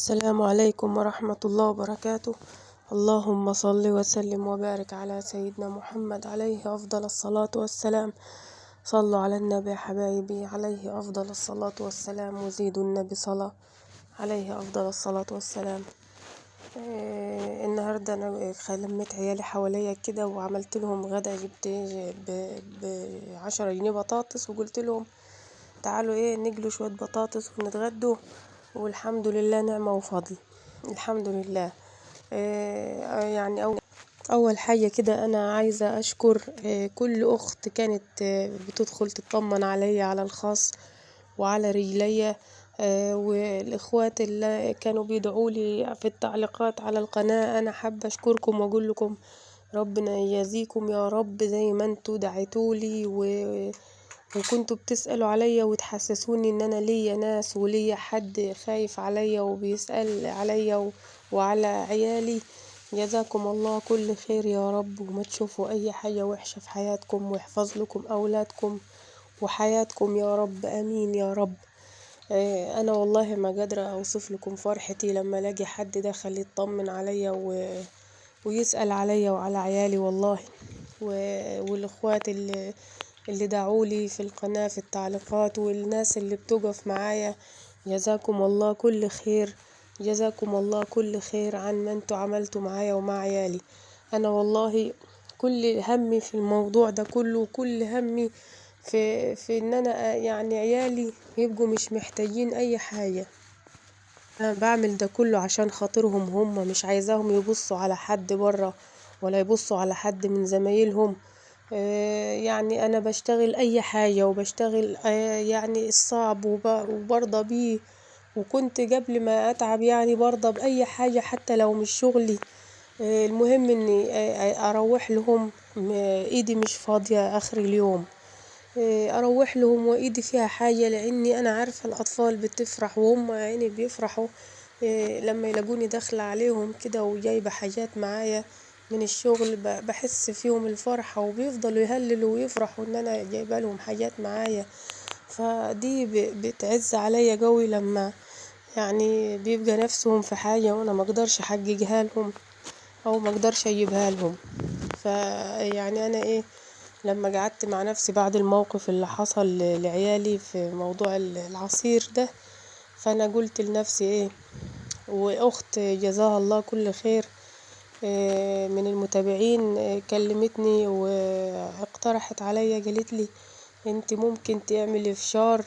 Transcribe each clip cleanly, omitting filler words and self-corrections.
السلام عليكم ورحمة الله وبركاته. اللهم صل وسلم وبارك على سيدنا محمد عليه أفضل الصلاة والسلام. صلوا على النبي حبايبي عليه أفضل الصلاة والسلام، وزيدوا النبي صلاة عليه أفضل الصلاة والسلام. النهاردة أنا لميت عيالي حواليا كده وعملت لهم غدا، جبت ب10 جنيه بطاطس وقلت لهم تعالوا نجلوا شوية بطاطس ونتغدوا، والحمد لله نعمة وفضل. الحمد لله. يعني أول حاجة كده أنا عايزة أشكر كل أخت كانت بتدخل تطمن عليا على الخاص وعلى رجليا، والإخوات اللي كانوا بيدعولي في التعليقات على القناة. أنا حابة أشكركم وأقول لكم ربنا يجازيكم يا رب زي ما انتوا دعيتولي وكنتوا بتسألوا عليا وتحسسوني ان انا ليا ناس وليا حد خايف عليا وبيسأل عليا وعلى عيالي. جزاكم الله كل خير يا رب، وما تشوفوا اي حاجة وحشة في حياتكم، ويحفظ لكم اولادكم وحياتكم يا رب، امين يا رب. انا والله ما قادرة اوصف لكم فرحتي لما الاقي حد دخل يطمن عليا ويسأل عليا وعلى عيالي والله. والاخوات اللي دعولي في القناة في التعليقات، والناس اللي بتقف معايا، جزاكم الله كل خير. جزاكم الله كل خير عن ما انتوا عملتوا معايا ومع عيالي. انا والله كل همي في الموضوع ده كله، كل همي في ان انا يعني عيالي يبقوا مش محتاجين اي حاجة. أنا بعمل ده كله عشان خاطرهم هم، مش عايزاهم يبصوا على حد بره ولا يبصوا على حد من زمايلهم. يعني أنا بشتغل أي حاجة وبشتغل يعني الصعب وبرضى بيه، وكنت قبل ما أتعب يعني برضى بأي حاجة حتى لو مش شغلي. المهم إني أروح لهم إيدي مش فاضية آخر اليوم. اروح لهم وايدي فيها حاجة، لاني انا عارفة الاطفال بتفرح وهم يعني بيفرحوا لما يلاقوني داخلة عليهم كده وجايبة حاجات معايا من الشغل. بحس فيهم الفرحة وبيفضلوا يهللوا ويفرحوا ان انا جايبة لهم حاجات معايا. فدي بتعز عليا قوي لما يعني بيبقى نفسهم في حاجة وانا مقدرش احققها لهم او مقدرش اجيبها لهم. فيعني انا لما قعدت مع نفسي بعد الموقف اللي حصل لعيالي في موضوع العصير ده، فأنا قلت لنفسي وأخت جزاها الله كل خير من المتابعين كلمتني واقترحت عليا، قالت لي انت ممكن تعملي فشار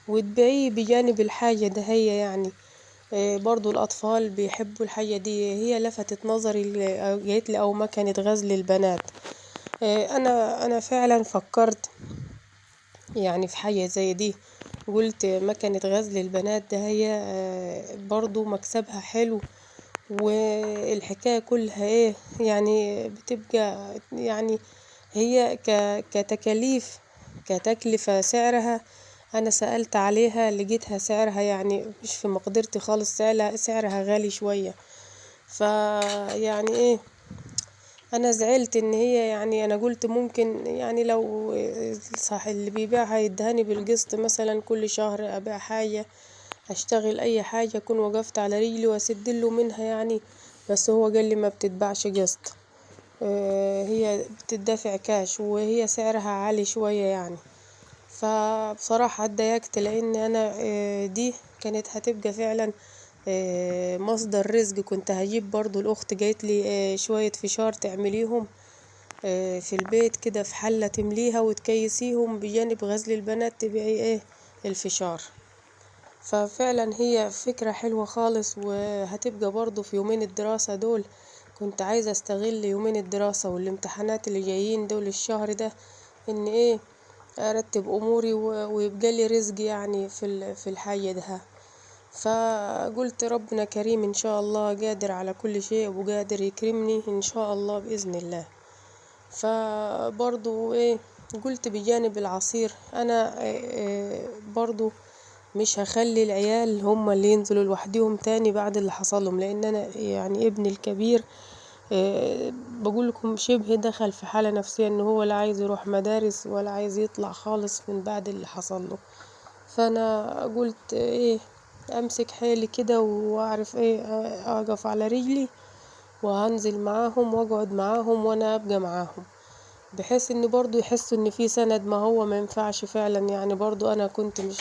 وتبيعيه بجانب الحاجة ده. هي يعني برضو الأطفال بيحبوا الحاجة دي. هي لفتت نظري، قالت لي أو مكنة غزل البنات. انا فعلا فكرت يعني في حاجة زي دي. قلت مكنة غزل البنات ده هي برضو مكسبها حلو، والحكاية كلها يعني بتبقى يعني هي كتكاليف كتكلفة سعرها. انا سألت عليها لقيتها سعرها يعني مش في مقدرتي خالص، سعرها غالي شوية. فيعني انا زعلت ان هي يعني انا قلت ممكن يعني لو صح اللي بيبيعها يدهني بالقسط مثلا كل شهر ابيع حاجة، اشتغل اي حاجة اكون وقفت على رجلي واسدله منها يعني. بس هو قال لي ما بتتباعش قسط، هي بتدفع كاش وهي سعرها عالي شوية يعني. فبصراحة اتضايقت لان انا دي كانت هتبقى فعلا مصدر رزق. كنت هجيب برضو الاخت جايت لي شوية فشار تعمليهم في البيت كده في حلة تمليها وتكيسيهم بجانب غزل البنات تبيعي الفشار. ففعلا هي فكرة حلوة خالص، وهتبقى برضو في يومين الدراسة دول. كنت عايزة استغل يومين الدراسة والامتحانات اللي جايين دول الشهر ده ان ارتب اموري ويبقى لي رزق يعني في الحاجة ده. فقلت ربنا كريم ان شاء الله، قادر على كل شيء وقادر يكرمني ان شاء الله بإذن الله. فبرضو قلت بجانب العصير انا برضو مش هخلي العيال هم اللي ينزلوا لوحدهم تاني بعد اللي حصلهم، لان انا يعني ابني الكبير بقول لكم شبه دخل في حالة نفسية ان هو لا عايز يروح مدارس ولا عايز يطلع خالص من بعد اللي حصل له. فانا قلت امسك حيلي كده واعرف ايه، اقف على رجلي وهنزل معاهم واقعد معاهم وانا ابقى معاهم، بحيث ان برضو يحسوا ان في سند. ما هو ما ينفعش فعلا يعني، برضو انا كنت مش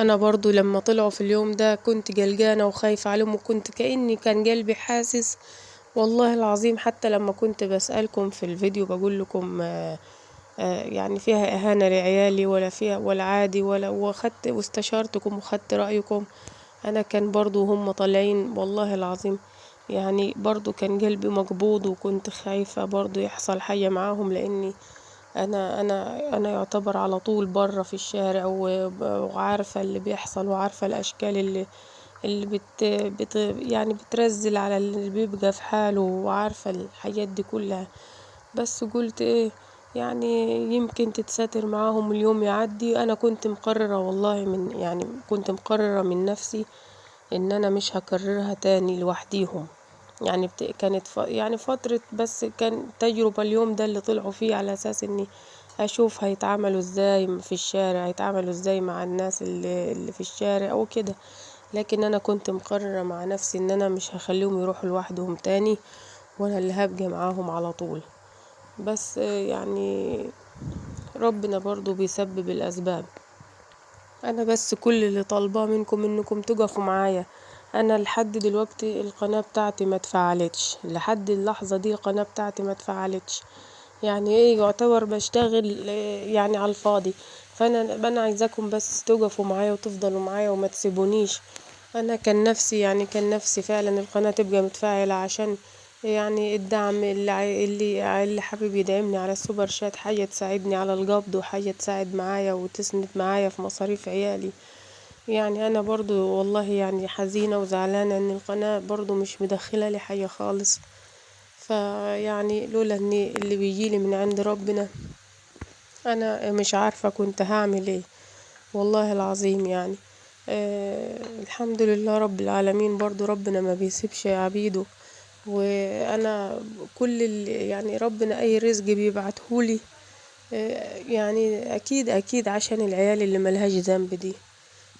انا برضو لما طلعوا في اليوم ده كنت قلقانة وخايفة عليهم، وكنت كأني كان قلبي حاسس والله العظيم. حتى لما كنت بسألكم في الفيديو بقول لكم يعني فيها إهانة لعيالي ولا فيها ولا عادي، ولا وخدت واستشارتكم وخدت رأيكم. أنا كان برضو هم طالعين والله العظيم يعني برضو كان قلبي مقبوض، وكنت خايفة برضو يحصل حاجة معاهم، لأني أنا يعتبر على طول برا في الشارع وعارفة اللي بيحصل، وعارفة الأشكال اللي يعني بترزل على اللي بيبقى في حاله، وعارفة الحاجات دي كلها. بس قلت ايه يعني يمكن تتساتر معاهم اليوم يعدي. انا كنت مقررة والله، من يعني كنت مقررة من نفسي ان انا مش هكررها تاني لوحديهم. يعني كانت يعني فترة، بس كان تجربة اليوم ده اللي طلعوا فيه على اساس اني اشوف هيتعاملوا ازاي في الشارع، هيتعاملوا ازاي مع الناس اللي في الشارع وكده. لكن انا كنت مقررة مع نفسي ان انا مش هخليهم يروحوا لوحدهم تاني، وانا اللي هبقى معاهم على طول. بس يعني ربنا برضو بيسبب الأسباب. أنا بس كل اللي طالباه منكم إنكم تقفوا معايا. أنا لحد دلوقتي القناة بتاعتي ما اتفعلتش، لحد اللحظة دي القناة بتاعتي ما اتفعلتش. يعني ايه يعتبر بشتغل يعني على الفاضي. فأنا عايزاكم بس تقفوا معايا وتفضلوا معايا وما تسيبونيش. انا كان نفسي يعني كان نفسي فعلا القناة تبقى متفاعلة، عشان يعني الدعم اللي حابب يدعمني على السوبر شات، حاجة تساعدني على القبض، وحاجة تساعد معايا وتسند معايا في مصاريف عيالي. يعني انا برضو والله يعني حزينة وزعلانة ان القناة برضو مش مدخلة لي حاجة خالص. فيعني لولا ان اللي بيجيلي من عند ربنا، انا مش عارفة كنت هعمل ايه والله العظيم يعني. الحمد لله رب العالمين، برضو ربنا ما بيسيبش عبيده. وانا كل يعني ربنا اي رزق بيبعتهولي يعني اكيد اكيد عشان العيال اللي ملهاش ذنب دي.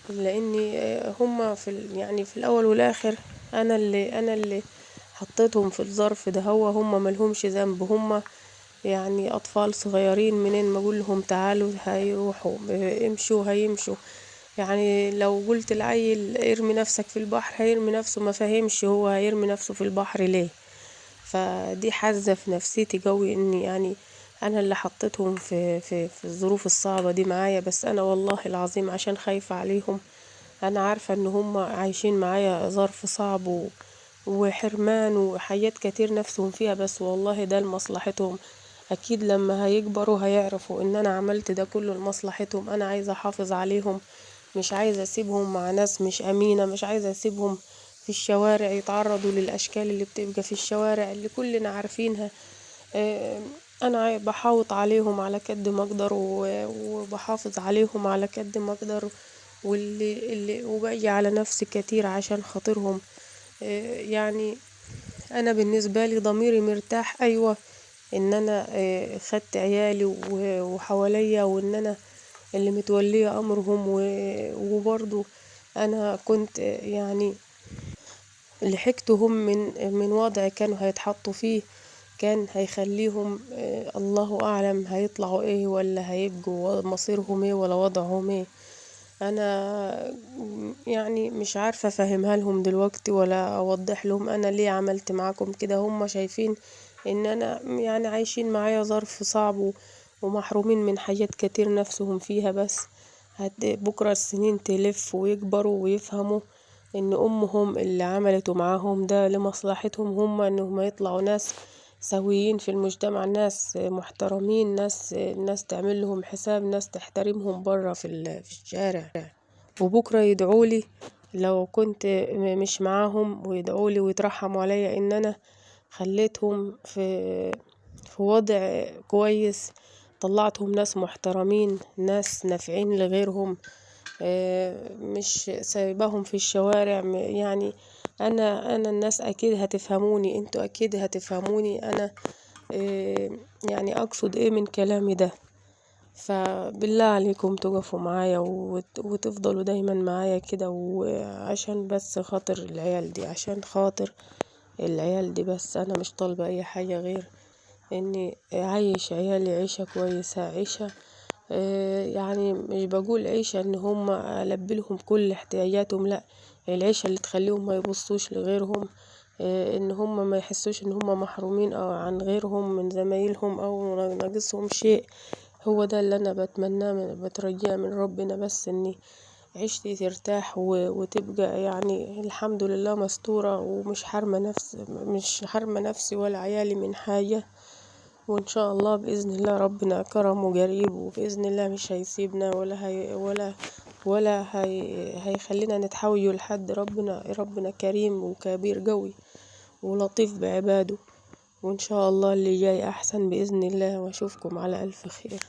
لاني هما في يعني في الاول والاخر انا اللي حطيتهم في الظرف ده. هما ملهمش ذنب، هما يعني اطفال صغيرين، منين ما اقول لهم تعالوا هيروحوا، امشوا هيمشوا. يعني لو قلت العيل ارمي نفسك في البحر هيرمي نفسه، ما فهمش هو هيرمي نفسه في البحر ليه. فدي حزة في نفسيتي قوي اني يعني انا اللي حطيتهم في الظروف الصعبة دي معايا. بس انا والله العظيم عشان خايفة عليهم. انا عارفة ان هم عايشين معايا ظرف صعب وحرمان وحاجات كتير نفسهم فيها، بس والله ده لمصلحتهم. اكيد لما هيكبروا هيعرفوا ان انا عملت ده كله لمصلحتهم. انا عايزة احافظ عليهم، مش عايزة اسيبهم مع ناس مش امينة، مش عايزة اسيبهم في الشوارع يتعرضوا للاشكال اللي بتبقى في الشوارع اللي كلنا عارفينها. آه، انا بحاوط عليهم على قد ما اقدر وبحافظ عليهم على قد ما اقدر، واللي وباجي على نفسي كتير عشان خاطرهم. يعني انا بالنسبه لي ضميري مرتاح، ايوه، ان انا خدت عيالي وحواليا، وان انا اللي متوليه امرهم وبرضو انا كنت يعني لحقتهم من وضع كانوا هيتحطوا فيه. كان هيخليهم الله اعلم هيطلعوا ايه، ولا هيبقوا مصيرهم ايه، ولا وضعهم ايه. انا يعني مش عارفة افهمها لهم دلوقتي ولا اوضح لهم انا ليه عملت معاكم كده. هم شايفين ان انا يعني عايشين معايا ظرف صعب ومحرومين من حاجات كتير نفسهم فيها. بس بكرة السنين تلف ويكبروا ويفهموا ان امهم اللي عملته معاهم ده لمصلحتهم هم، انهم يطلعوا ناس سويين في المجتمع، ناس محترمين، ناس تعمل لهم حساب، ناس تحترمهم برا في الشارع. وبكرة يدعولي لو كنت مش معاهم، ويدعولي ويترحموا عليا ان انا خليتهم في وضع كويس، طلعتهم ناس محترمين، ناس نافعين لغيرهم، مش سايباهم في الشوارع. يعني انا الناس اكيد هتفهموني، انتوا اكيد هتفهموني انا يعني اقصد ايه من كلامي ده. فبالله عليكم تقفوا معايا وتفضلوا دايما معايا كده، وعشان بس خاطر العيال دي، عشان خاطر العيال دي بس. انا مش طالبة اي حاجة غير اني اعيش عيالي عيشة كويسة، عيشة يعني مش بقول عيشة ان هم البي لهم كل احتياجاتهم، لا، العيشة اللي تخليهم ما يبصوش لغيرهم، ان هم ما يحسوش ان هم محرومين او عن غيرهم من زمايلهم او ناقصهم شيء. هو ده اللي انا بتمناه بترجاه من ربنا، بس اني عيشتي ترتاح وتبقى يعني الحمد لله مستورة، ومش حارمة مش حارمة نفسي ولا عيالي من حاجة. وإن شاء الله بإذن الله ربنا كرم وقريب، وبإذن الله مش هيسيبنا ولا هيخلينا نتحوجوا لحد. ربنا كريم وكبير قوي ولطيف بعباده. وإن شاء الله اللي جاي أحسن بإذن الله، وأشوفكم على ألف خير.